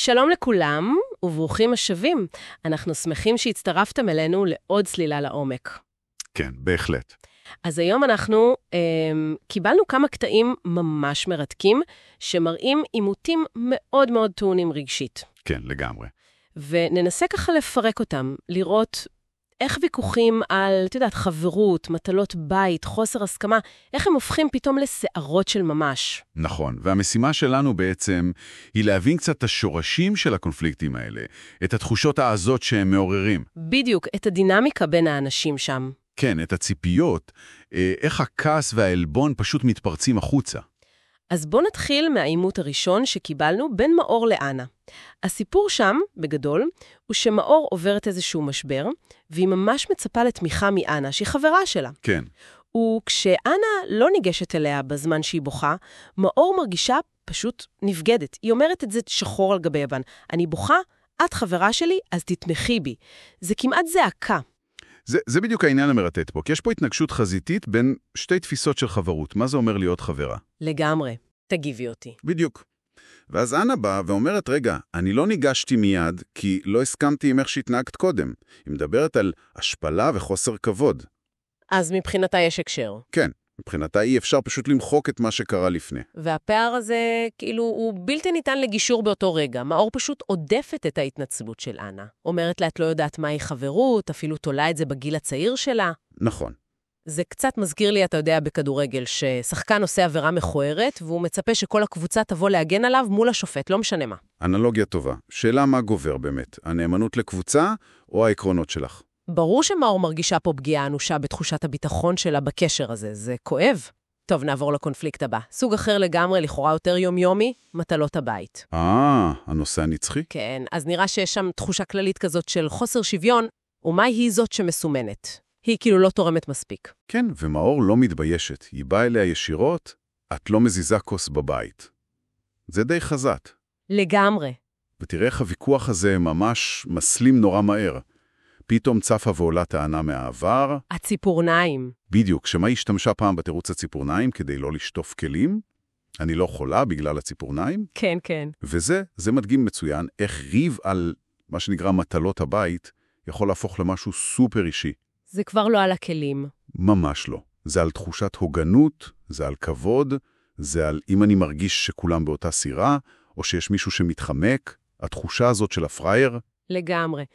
שלום לכולם, וברוכים השבים. אנחנו שמחים שהצטרפתם אלינו לעוד צלילה לעומק. כן, בהחלט. אז היום אנחנו קיבלנו כמה קטעים ממש מרתקים, שמראים עימותים מאוד מאוד טעונים רגשית. כן, לגמרי. וננסה ככה לפרק אותם, לראות איך ויכוחים על, חברות, מטלות בית, חוסר הסכמה, איך הם הופכים פתאום לסערות של ממש. נכון, והמשימה שלנו בעצם היא להבין קצת את השורשים של הקונפליקטים האלה, את התחושות העזות שהם מעוררים. בדיוק, את הדינמיקה בין האנשים שם. כן, את הציפיות, איך הכעס והעלבון פשוט מתפרצים החוצה. אז בוא נתחיל מהעימות הראשון שקיבלנו בין מאור לאנה. הסיפור שם, בגדול, הוא שמאור עוברת איזשהו משבר, והיא ממש מצפה לתמיכה מאנה, שהיא חברה שלה. כן. וכשאנה לא ניגשת אליה בזמן שהיא בוכה, מאור מרגישה פשוט נבגדת. היא אומרת את זה שחור על גבי יבן. אני בוכה, את חברה שלי, אז תתמכי בי. זה כמעט זעקה. זה בדיוק העניין המרתט פה, כי יש פה התנגשות חזיתית בין שתי תפיסות של חברות. מה זה אומר להיות חברה? לגמרי. תגיבי אותי. בדיוק. ואז אנה באה ואומרת, רגע, אני לא ניגשתי מיד, כי לא הסכמתי עם איך שהתנהגת קודם. היא מדברת על השפלה וחוסר כבוד. אז מבחינתה יש הקשר. כן, מבחינתה אי אפשר פשוט למחוק את מה שקרה לפני. והפער הזה, הוא בלתי ניתן לגישור באותו רגע. מאור פשוט עודפת את ההתנצלות של אנה. אומרת לה, את לא יודעת מהי חברות, אפילו תולה את זה בגיל הצעיר שלה. נכון. זה קצת מזכיר לי, אתה יודע, בכדורגל, ששחקן עושה עבירה מכוערת, והוא מצפה שכל הקבוצה תבוא להגן עליו מול השופט, לא משנה מה. אנלוגיה טובה. שאלה מה גובר באמת, הנאמנות לקבוצה או העקרונות שלך? ברור שמאור מרגישה פה פגיעה אנושה בתחושת הביטחון שלה בקשר הזה, זה כואב. טוב, נעבור לקונפליקט הבא. סוג אחר לגמרי, לכאורה יותר יומיומי, מטלות הבית. הנושא הנצחי? כן, אז נראה שיש שם תחושה כללית כזאת של חוסר שוויון, ומה היא זאת שמסומנת? היא כאילו לא תורמת מספיק. כן, ומאור לא מתביישת. היא באה אליה ישירות, את לא מזיזה כוס בבית. זה די חזק. לגמרי. ותראה איך הוויכוח הזה ממש מסלים נורא מהר. פתאום צפה ועולה טענה מהעבר. הציפורניים. בדיוק, שמה השתמשה פעם בתירוץ הציפורניים כדי לא לשטוף כלים? אני לא חולה בגלל הציפורניים? כן, כן. וזה מדגים מצוין איך ריב על מה שנקרא מטלות הבית יכול להפוך למשהו סופר אישי. זה כבר לא על הכלים. ממש לא. זה על תחושת הוגנות, זה על כבוד, זה על אם אני מרגיש שכולם באותה סירה, או שיש מישהו שמתחמק, התחושה הזאת של הפרייר. לגמרי.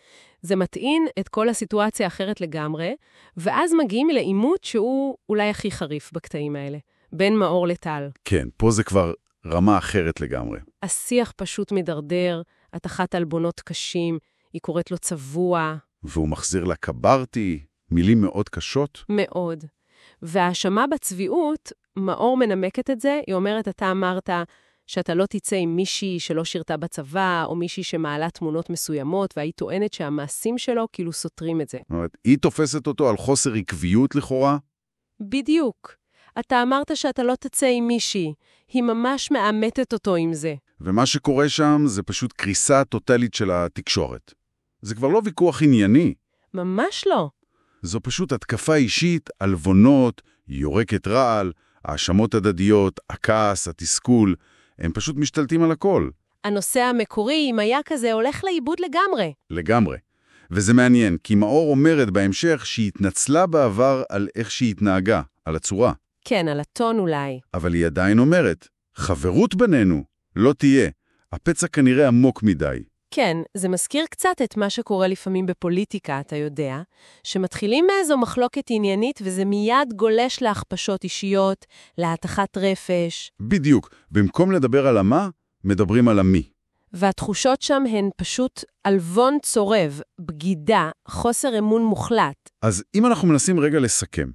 זה מטעין את כל הסיטואציה האחרת לגמרי, ואז מגיעים לעימות שהוא אולי הכי חריף בקטעים האלה, בין מאור לטל. כן, פה זה כבר רמה אחרת לגמרי. השיח פשוט מדרדר, התחת אלבונות קשים, היא קוראת לו צבוע. והוא מחזיר לה קברתי, מילים מאוד קשות. מאוד. והאשמה בצביעות, מאור מנמקת את זה, היא אומרת, אתה אמרת שאתה לא תצא עם מישהי שלא שירתה בצבא, או מישהי שמעלה תמונות מסוימות, והיא טוענת שהמעשים שלו כאילו סותרים את זה. זאת אומרת, היא תופסת אותו על חוסר עקביות לכאורה? בדיוק. אתה אמרת שאתה לא תצא עם מישהי. היא ממש מאמתת אותו עם זה. ומה שקורה שם זה פשוט קריסה טוטלית של התקשורת. זה כבר לא ויכוח ענייני. ממש לא. זו פשוט התקפה אישית, אלבונות, יורקת רעל, האשמות הדדיות, הכעס, התסכול, הם פשוט משתלטים על הכל. הנושא המקורי, אם היה כזה, הולך לאיבוד לגמרי. לגמרי. וזה מעניין, כי מאור אומרת בהמשך שהיא התנצלה בעבר על איך שהיא התנהגה, על הצורה. כן, על הטון אולי. אבל היא עדיין אומרת, חברות בינינו לא תהיה. הפצע כנראה עמוק מדי. כן, זה מזכיר קצת את מה שקורה לפעמים בפוליטיקה, אתה יודע, שמתחילים מאיזו מחלוקת עניינית וזה מיד גולש להכפשות אישיות, להתחת רפש. בדיוק. במקום לדבר על המה, מדברים על המי. והתחושות שם הן פשוט אלבון צורב, בגידה, חוסר אמון מוחלט. אז אם אנחנו מנסים רגע לסכם,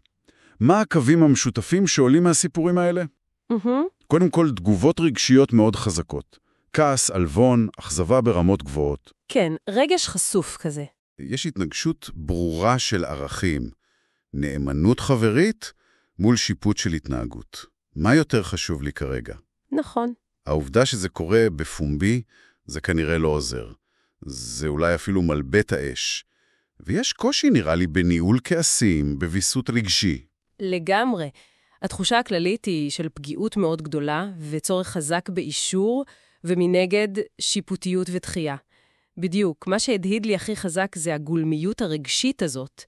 מה הקווים המשותפים שעולים מהסיפורים האלה? קודם כל, תגובות רגשיות מאוד חזקות. כעס, אלבון, אכזבה ברמות גבוהות. כן, רגש חשוף כזה. יש התנגשות ברורה של ערכים. נאמנות חברית מול שיפוט של התנהגות. מה יותר חשוב לי כרגע? נכון. העובדה שזה קורה בפומבי, זה כנראה לא עוזר. זה אולי אפילו מלבה את האש. ויש קושי נראה לי בניהול כעסים, בביסות רגשי. לגמרי. התחושה הכללית היא של פגיעות מאוד גדולה וצורך חזק באישור, ומנגד שיפוטיות ודחייה. בדיוק, מה שהדהיד לי הכי חזק זה הגולמיות הרגשית הזאת.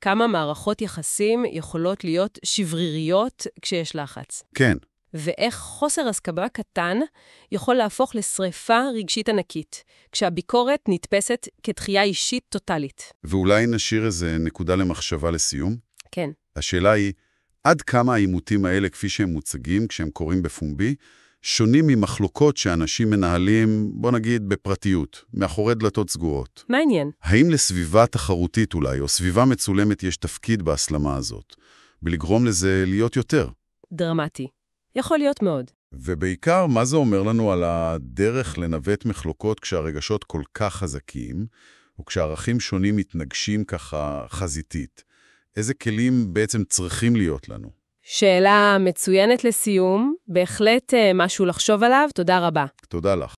כמה מערכות יחסים יכולות להיות שבריריות כשיש לחץ. כן. ואיך חוסר הסכמה קטן יכול להפוך לשריפה רגשית ענקית, כשהביקורת נתפסת כדחייה אישית טוטלית. ואולי נשאיר איזה נקודה למחשבה לסיום? כן. השאלה היא, עד כמה העימותים האלה, כפי שהם מוצגים, כשהם קוראים בפומבי, שונים ממחלוקות שאנשים מנהלים, בוא נגיד, בפרטיות, מאחורי דלתות סגורות. מעניין. האם לסביבה תחרותית אולי, או סביבה מצולמת, יש תפקיד בהסלמה הזאת, בלגרום לזה להיות יותר? דרמטי. יכול להיות מאוד. ובעיקר, מה זה אומר לנו על הדרך לנווט מחלוקות כשהרגשות כל כך חזקים, או כשערכים שונים מתנגשים ככה חזיתית? איזה כלים בעצם צריכים להיות לנו? שאלה מצוינת לסיום, בהחלט משהו לחשוב עליו, תודה רבה. תודה לך.